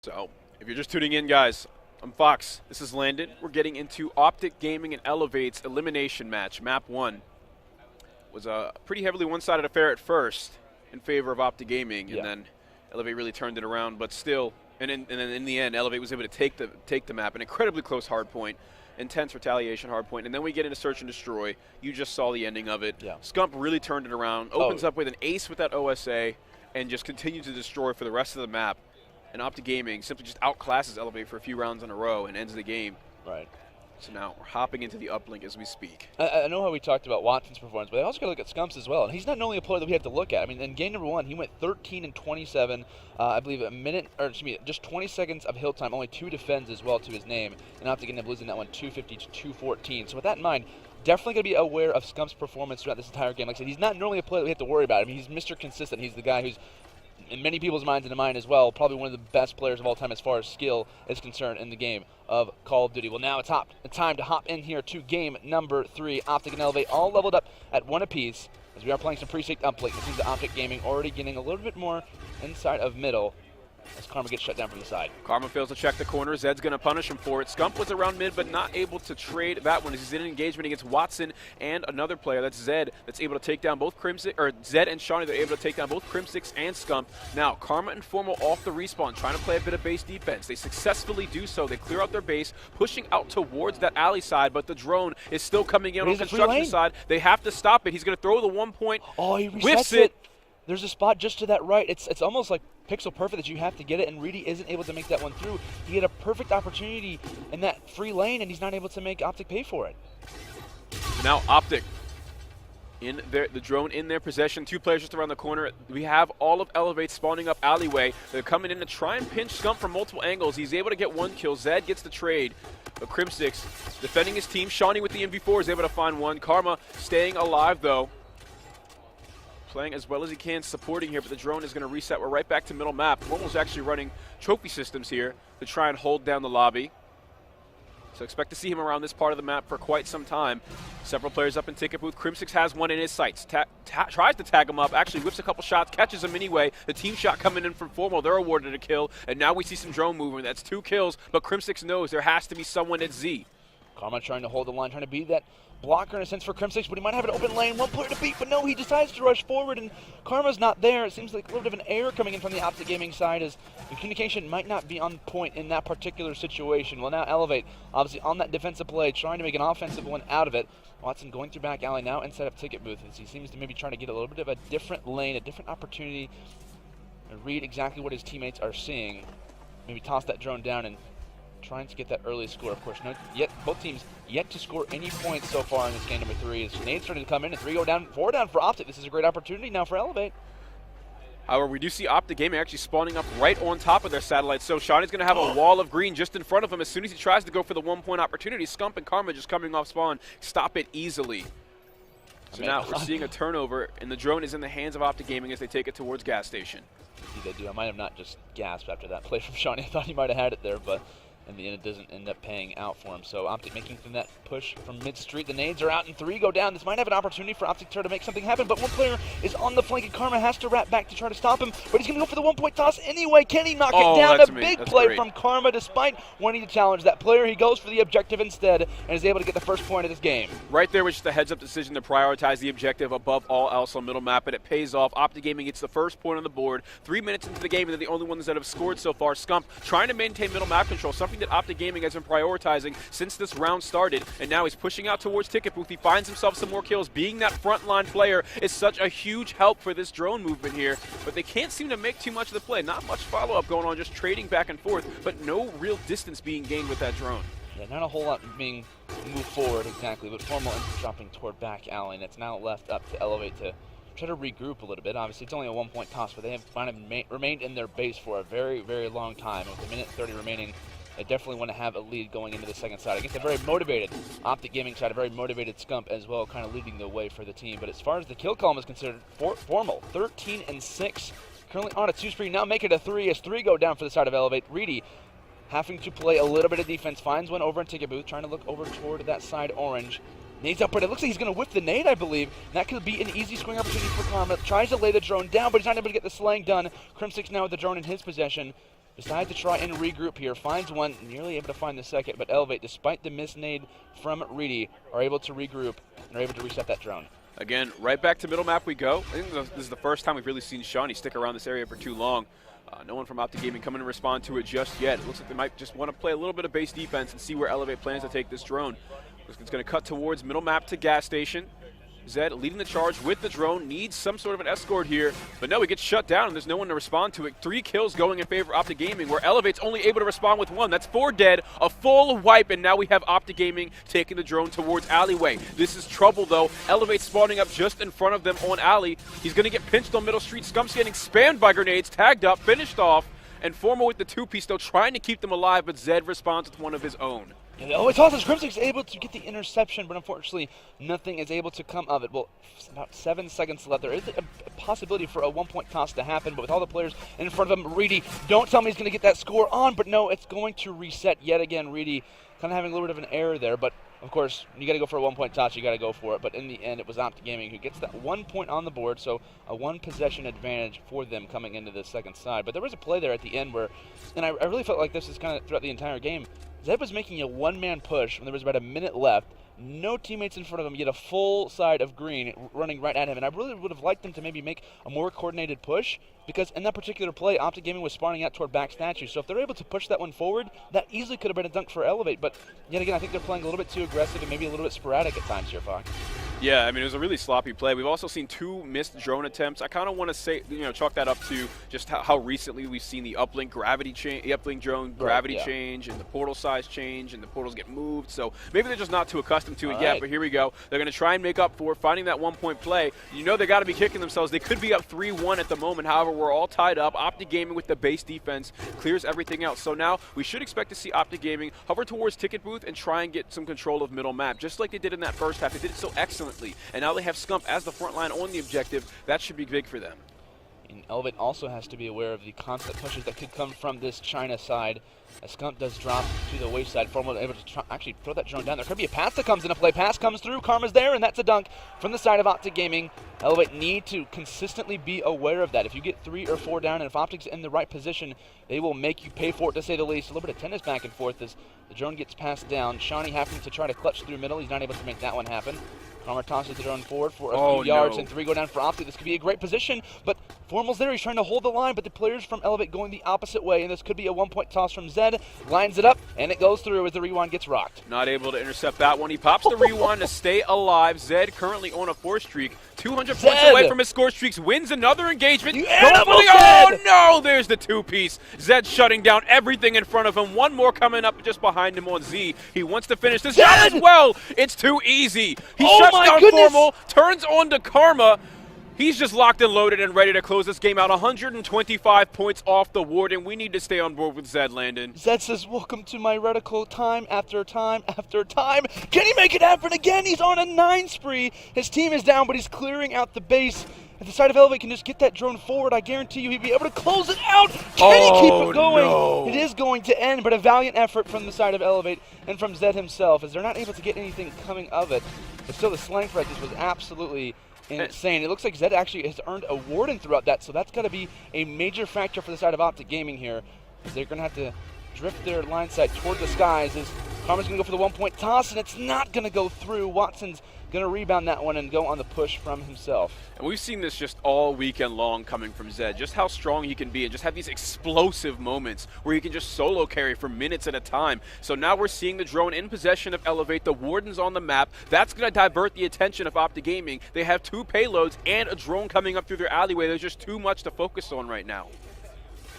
So, if you're just tuning in, guys, I'm Fox. This is Landon. We're getting into OpTic Gaming and Elevate's elimination match. Map 1 was a pretty heavily one-sided affair at first in favor of OpTic Gaming, and then Elevate really turned it around. But still, and then in the end, Elevate was able to take the map, an incredibly close hardpoint, intense retaliation hardpoint, and then we get into Search and Destroy. You just saw the ending of it. Scump really turned it around, opens up with an ace with that OSA, and just continues to destroy for the rest of the map. And OpTic Gaming simply just outclasses Elevate for a few rounds in a row and ends the game. Right. So now we're hopping into the uplink as we speak. I know how we talked about Watson's performance, but I also got to look at Scump's as well. And he's not only a player that we have to look at. I mean, in game number 1, he went 13 and 27. I believe just 20 seconds of hill time, only 2 defends as well to his name. And OpTic ended up losing that one 250 to 214. So with that in mind, definitely going to be aware of Scump's performance throughout this entire game. Like I said, he's not normally a player that we have to worry about. I mean, he's Mr. Consistent. He's the guy who's, in many people's minds and in mine as well, probably one of the best players of all time as far as skill is concerned in the game of Call of Duty. Well, now it's time to hop in here to game number 3. OpTic and Elevate all leveled up at 1 apiece as we are playing some precinct uplink. It seems that OpTic Gaming already getting a little bit more inside of middle as Karma gets shut down from the side. Karma fails to check the corner. Zed's going to punish him for it. Scump was around mid, but not able to trade that one as he's in an engagement against Watson and another player. That's Zed, that's able to take down both Crimsix, or Zed and Shawnee, they're able to take down both Crimsix and Scump. Now, Karma and Formal off the respawn, trying to play a bit of base defense. They successfully do so. They clear out their base, pushing out towards that alley side, but the drone is still coming in on the construction side. They have to stop it. He's going to throw the 1 point. Oh, he whiffs resets it. There's a spot just to that right. It's almost like pixel perfect that you have to get it, and Reedy isn't able to make that one through. He had a perfect opportunity in that free lane, and he's not able to make OpTic pay for it. Now OpTic, the drone in their possession. 2 players just around the corner. We have all of Elevate spawning up alleyway. They're coming in to try and pinch Scump from multiple angles. He's able to get 1 kill. Zed gets the trade. But Crimsix defending his team. Shawnee with the MV4 is able to find 1. Karma staying alive though. Playing as well as he can, supporting here, but the drone is going to reset. We're right back to middle map. Formal's actually running trophy systems here to try and hold down the lobby. So expect to see him around this part of the map for quite some time. Several players up in ticket booth. Crimsix has 1 in his sights. Tries to tag him up, actually whips a couple shots, catches him anyway. The team shot coming in from Formal, they're awarded a kill, and now we see some drone movement. That's 2 kills, but Crimsix knows there has to be someone at Z. Karma trying to hold the line, trying to be that blocker in a sense for Crimsix, but he might have an open lane, 1 player to beat, but no, he decides to rush forward, and Karma's not there. It seems like a little bit of an error coming in from the OpTic Gaming side as the communication might not be on point in that particular situation. Well, now Elevate, obviously on that defensive play, trying to make an offensive one out of it. Watson going through back alley now inside of ticket booth as he seems to maybe trying to get a little bit of a different lane, a different opportunity, and read exactly what his teammates are seeing. Maybe toss that drone down and trying to get that early score. Of course, both teams yet to score any points so far in this game number 3. As nades starting to come in and 4 down for OpTic. This is a great opportunity now for Elevate. However, we do see OpTic Gaming actually spawning up right on top of their satellites. So Shawnee's going to have a wall of green just in front of him as soon as he tries to go for the 1 point opportunity. Scump and Karma just coming off spawn. Stop it easily. So now we're seeing a turnover, and the drone is in the hands of OpTic Gaming as they take it towards gas station. They do. I might have not just gasped after that play from Shawnee. I thought he might have had it there, but in the end, it doesn't end up paying out for him. So OpTic making that push from mid-street. The nades are out and 3 go down. This might have an opportunity for OpTic to try to make something happen, but 1 player is on the flank, and Karma has to wrap back to try to stop him, but he's going to go for the 1 point toss anyway. Can he knock it down? A big play from Karma despite wanting to challenge that player. He goes for the objective instead and is able to get the first point of this game. Right there was just a heads-up decision to prioritize the objective above all else on middle map, and it pays off. OpTic Gaming gets the first point on the board. 3 minutes into the game, and they're the only ones that have scored so far. Scump trying to maintain middle map control, something that OpTic Gaming has been prioritizing since this round started, and now he's pushing out towards ticket booth. He finds himself some more kills. Being that frontline player is such a huge help for this drone movement here, but they can't seem to make too much of the play. Not much follow-up going on, just trading back and forth, but no real distance being gained with that drone. Yeah, not a whole lot being moved forward exactly, but Formal ends up dropping toward back alley, and it's now left up to Elevate to try to regroup a little bit. Obviously, it's only a 1 point toss, but they have remained in their base for a very, very long time. With a minute 30 remaining, they definitely want to have a lead going into the second side against a very motivated OpTic Gaming side, a very motivated Scump as well, kind of leading the way for the team. But as far as the kill column is considered, Formal 13 and 6, currently on a 2 spree. Now make it a 3 as 3 go down for the side of Elevate. Reedy having to play a little bit of defense, finds one over in ticket booth, trying to look over toward that side orange. Nades up, but it looks like he's going to whip the nade, I believe. And that could be an easy scoring opportunity for Karma. Tries to lay the drone down, but he's not able to get the slaying done. Crimsix now with the drone in his possession. decides to try and regroup here, finds one, nearly able to find the second, but Elevate, despite the misnade from Reedy, are able to regroup and are able to reset that drone. Again, right back to middle map we go. I think this is the first time we've really seen Shawnee stick around this area for too long. No one from OpTic Gaming coming to respond to it just yet. It looks like they might just want to play a little bit of base defense and see where Elevate plans to take this drone. It's going to cut towards middle map to gas station. Zed leading the charge with the drone, needs some sort of an escort here, but no, he gets shut down and there's no one to respond to it. 3 kills going in favor of OpTic Gaming, where Elevate's only able to respond with 1. That's 4 dead, a full wipe, and now we have OpTic Gaming taking the drone towards Alleyway. This is trouble though. Elevate spawning up just in front of them on Alley. He's going to get pinched on middle street. Scump's getting spammed by grenades, tagged up, finished off, and Formal with the 2-piece though, trying to keep them alive, but Zed responds with one of his own. Oh, it's awesome. Crimson's able to get the interception, but unfortunately, nothing is able to come of it. Well, about 7 seconds left. There is a possibility for a 1-point toss to happen, but with all the players in front of him, Reedy, don't tell me he's going to get that score on, but no, it's going to reset yet again. Reedy kind of having a little bit of an error there, but of course, you got to go for a 1-point toss, you got to go for it, but in the end, it was OpTic Gaming who gets that 1 point on the board, so a 1-possession advantage for them coming into the second side. But there was a play there at the end where, and I really felt like this is kind of throughout the entire game, Zed was making a 1-man push when there was about a minute left. No teammates in front of him, yet a full side of green running right at him. And I really would have liked them to maybe make a more coordinated push, because in that particular play, OpTic Gaming was spawning out toward back statue. So if they're able to push that one forward, that easily could have been a dunk for Elevate. But yet again, I think they're playing a little bit too aggressive and maybe a little bit sporadic at times here, Fox. Yeah, I mean, it was a really sloppy play. We've also seen 2 missed drone attempts. I kind of want to say, chalk that up to just how recently we've seen the uplink gravity change, the uplink drone gravity change, and the portal size change, and the portals get moved. So maybe they're just not too accustomed to it yet. But here we go. They're going to try and make up for finding that 1-point play. You know they got to be kicking themselves. They could be up 3-1 at the moment. However, we're all tied up. OpTic Gaming with the base defense clears everything else. So now we should expect to see OpTic Gaming hover towards ticket booth and try and get some control of middle map, just like they did in that first half. They did it so excellently, and now they have Scump as the front line on the objective. That should be big for them. And Elevate also has to be aware of the constant pushes that could come from this China side. As Scump does drop to the wayside, Formal able to actually throw that drone down. There could be a pass that comes into play. Pass comes through, Karma's there, and that's a dunk from the side of OpTic Gaming. Elevate need to consistently be aware of that. If you get 3 or 4 down, and if OpTic's in the right position, they will make you pay for it, to say the least. A little bit of tennis back and forth as the drone gets passed down. Shawnee having to try to clutch through middle. He's not able to make that one happen. Karma tosses the drone forward for a few yards, and 3 go down for OpTic. This could be a great position, but Formal's there. He's trying to hold the line, but the players from Elevate going the opposite way, and this could be a 1-point toss from Zed. Lines it up, and it goes through as the rewind gets rocked. Not able to intercept that one. He pops the rewind to stay alive. Zed currently on a 4 streak. 200 points away from his score streaks. Wins another engagement. Oh, no! There's the 2-piece. Zed shutting down everything in front of him. One more coming up just behind him on Z. He wants to finish this job as well. It's too easy. He shuts down Formal, turns on to Karma. He's just locked and loaded and ready to close this game out. 125 points off the Warden. We need to stay on board with Zed, Landon. Zed says, welcome to my reticle time after time after time. Can he make it happen again? He's on a 9 spree. His team is down, but he's clearing out the base. If the side of Elevate can just get that drone forward, I guarantee you he'd be able to close it out. Can he keep it going? No. It is going to end, but a valiant effort from the side of Elevate and from Zed himself, as they're not able to get anything coming of it. But still, the slang for this was absolutely insane. It looks like Zed actually has earned a Warden throughout that, so that's got to be a major factor for the side of OpTic Gaming here. They're going to have to drift their line sight toward the skies as Karma's going to go for the 1-point toss, and it's not going to go through. Watson's going to rebound that one and go on the push from himself. And we've seen this just all weekend long coming from Zed, just how strong he can be and just have these explosive moments where he can just solo carry for minutes at a time. So now we're seeing the drone in possession of Elevate, the Warden's on the map. That's going to divert the attention of OpTic Gaming. They have 2 payloads and a drone coming up through their alleyway. There's just too much to focus on right now.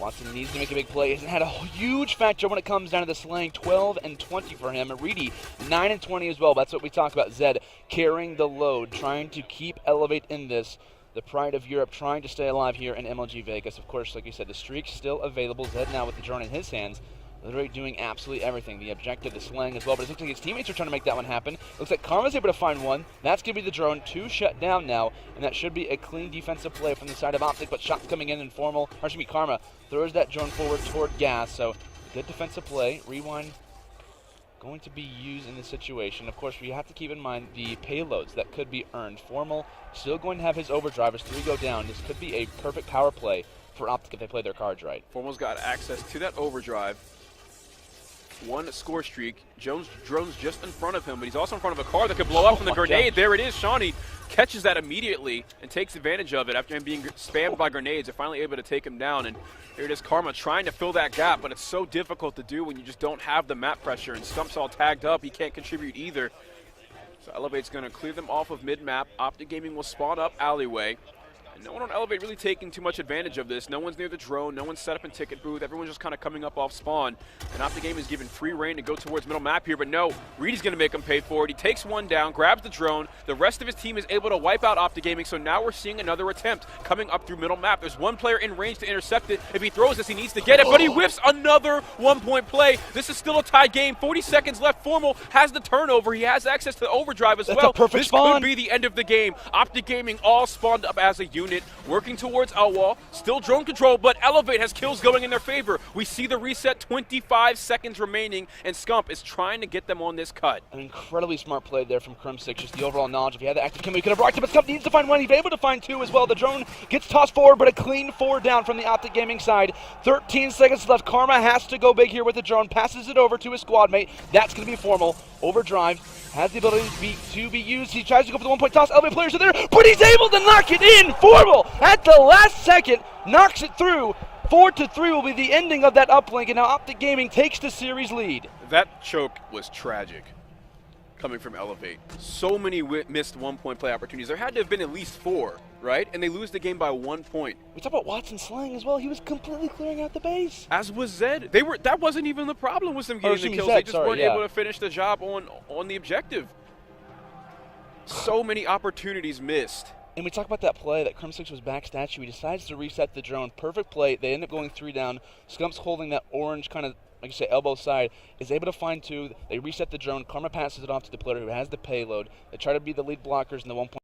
Watson needs to make a big play. He's had a huge factor when it comes down to the slaying. 12 and 20 for him. Reedy, 9 and 20 as well. That's what we talk about. Zed carrying the load, trying to keep Elevate in this. The pride of Europe trying to stay alive here in MLG Vegas. Of course, like you said, the streak's still available. Zed now with the drone in his hands. Literally doing absolutely everything. The objective, the slaying as well. But it looks like his teammates are trying to make that one happen. Looks like Karma's able to find one. That's going to be the drone. 2 shut down now. And that should be a clean defensive play from the side of OpTic. But shots coming in Formal. Or excuse me, Karma throws that drone forward toward gas. So good defensive play. Rewind going to be used in this situation. Of course, we have to keep in mind the payloads that could be earned. Formal still going to have his overdrivers. 3 go down. This could be a perfect power play for OpTic if they play their cards right. Formal's got access to that overdrive. One score streak. Drone's just in front of him, but he's also in front of a car that could blow up from the grenade. Gosh. There it is. Shawnee catches that immediately and takes advantage of it after him being spammed by grenades. They're finally able to take him down, and here it is, Karma trying to fill that gap, but it's so difficult to do when you just don't have the map pressure, and Stump's all tagged up. He can't contribute either. So Elevate's going to clear them off of mid-map. OpTic Gaming will spawn up alleyway. And no one on Elevate really taking too much advantage of this. No one's near the drone. No one's set up in ticket booth. Everyone's just kind of coming up off spawn. And OpTic Gaming is given free reign to go towards middle map here. But no, Reedy's going to make him pay for it. He takes one down, grabs the drone. The rest of his team is able to wipe out OpTic Gaming. So now we're seeing another attempt coming up through middle map. There's one player in range to intercept it. If he throws this, he needs to get it. But he whiffs another one-point play. This is still a tied game. 40 seconds left. Formal has the turnover. He has access to the overdrive as well. That's a perfect spawn. Could be the end of the game. OpTic Gaming all spawned up as a unit, working towards L-Wall. Still drone control, but Elevate has kills going in their favor. We see the reset, 25 seconds remaining, and Scump is trying to get them on this cut. An incredibly smart play there from Crum6. Just the overall knowledge. If he had the active camo, he could have rocked it, but Scump needs to find one. He's able to find two as well. The drone gets tossed forward, but a clean 4 down from the OpTic Gaming side. 13 seconds left. Karma has to go big here with the drone. Passes it over to his squad mate. That's going to be Formal. Overdrive. Has the ability to be used. He tries to go for the 1-point toss. Elevate players are there, but he's able to knock it in. Formal at the last second knocks it through. 4-3 will be the ending of that uplink, and now OpTic Gaming takes the series lead. That choke was tragic coming from Elevate. So many missed 1-point play opportunities. There had to have been at least 4, right? And they lose the game by 1 point. We talk about Watson slaying as well. He was completely clearing out the base. As was Zed. That wasn't even the problem with them getting the kills. They just weren't able to finish the job on the objective. So many opportunities missed. And we talk about that play that Crum6 was back statue. He decides to reset the drone. Perfect play. They end up going 3 down. Scump's holding that orange kind of, like you say, elbow side, is able to find 2. They reset the drone. Karma passes it off to the player who has the payload. They try to be the lead blockers in the 1-point.